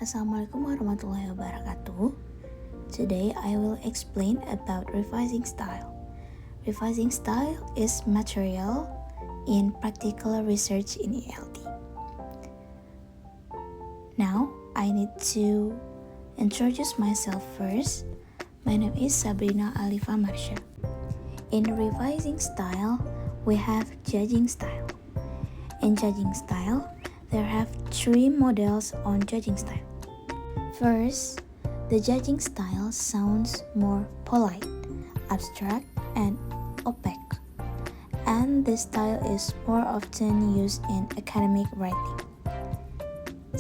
Assalamualaikum warahmatullahi wabarakatuh. Today I will explain about revising style. Revising style is material in practical research in ELT. Now I need to introduce myself first. My name is Shabrina Alifah Marsya. In revising style, we have judging style. In judging style, there have three models on judging style. First, the judging style sounds more polite, abstract, and opaque, and this style is more often used in academic writing.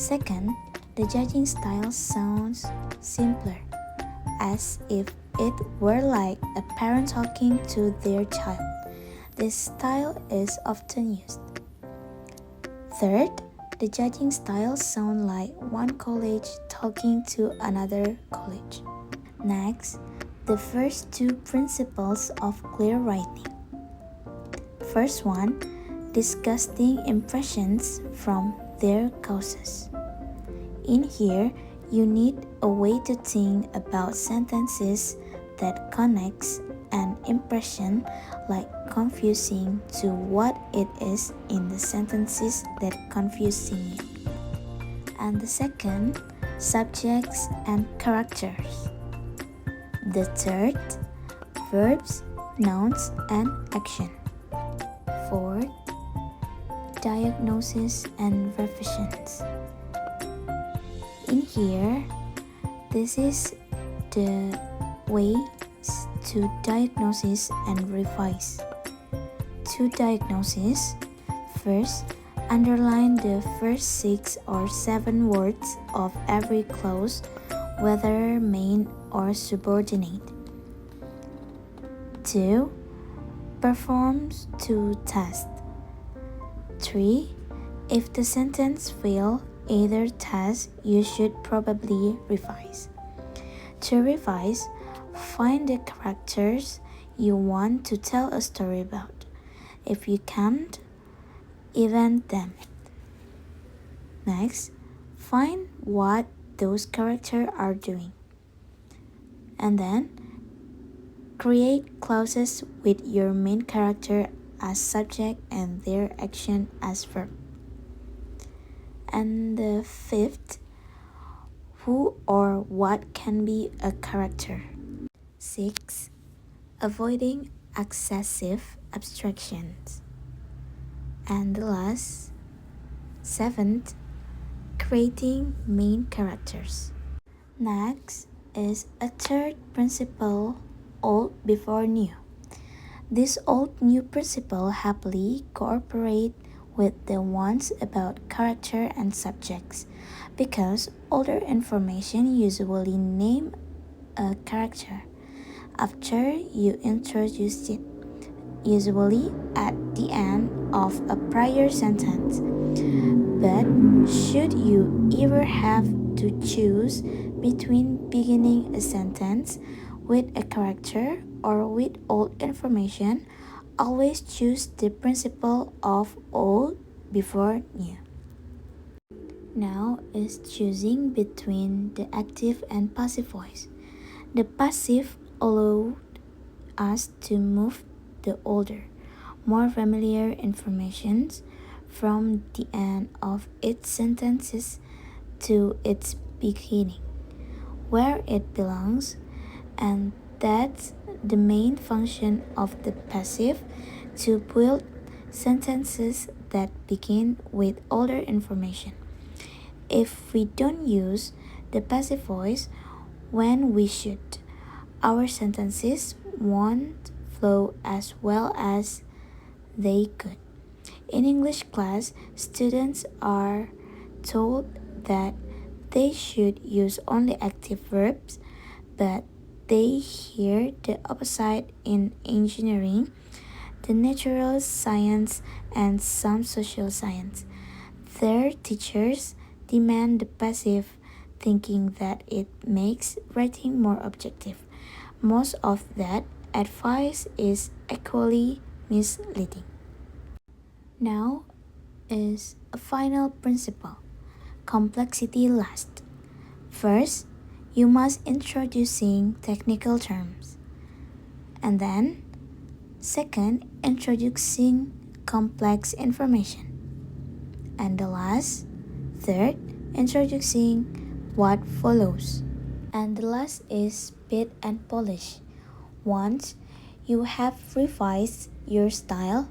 Second, the judging style sounds simpler, as if it were like a parent talking to their child. This style is often used. Third, the judging styles sound like one college talking to another college. Next, the first two principles of clear writing. First one, disgusting impressions from their causes. In here, you need a way to think about sentences that connects an impression like confusing to what it is in the sentences that confusing you. And the second, subjects and characters. The third, verbs, nouns, and action. Fourth, diagnosis and revisions. In here, this is the way to diagnosis and revise. To diagnosis, first, underline the first 6 or 7 words of every clause, whether main or subordinate. 2. Performs to test. 3. If the sentence fails either test, you should probably revise. To revise, find the characters you want to tell a story about. If you can't, invent them. Next, find what those characters are doing. And then, create clauses with your main character as subject and their action as verb. And the fifth, who or what can be a character. 6. Avoiding excessive abstractions. And the last, 7th, creating main characters. Next is a third principle, old before new. This old-new principle happily cooperate with the ones about character and subjects, because older information usually name a character after you introduce it, usually at the end of a prior sentence. But should you ever have to choose between beginning a sentence with a character or with old information, always choose the principle of old before new. Now is choosing between the active and passive voice. The passive allowed us to move the older, more familiar information from the end of its sentences to its beginning, where it belongs, and that's the main function of the passive, to build sentences that begin with older information. If we don't use the passive voice when we should, our sentences won't flow as well as they could. In English class, students are told that they should use only active verbs, but they hear the opposite in engineering, the natural science, and some social science. Their teachers demand the passive, thinking that it makes writing more objective. Most of that advice is equally misleading. Now is a final principle. Complexity last. First, you must introducing technical terms. And then, second, introducing complex information. And the last, third, introducing what follows. And the last is speed and polish. Once you have revised your style,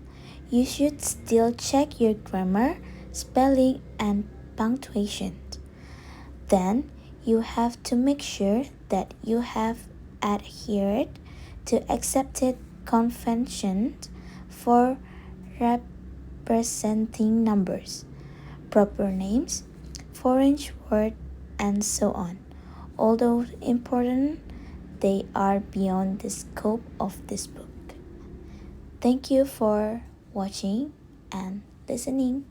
you should still check your grammar, spelling, and punctuation. Then you have to make sure that you have adhered to accepted conventions for representing numbers, proper names, foreign words, and so on. Although important, they are beyond the scope of this book. Thank you for watching and listening.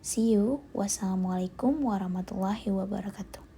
See you. Wassalamualaikum warahmatullahi wabarakatuh.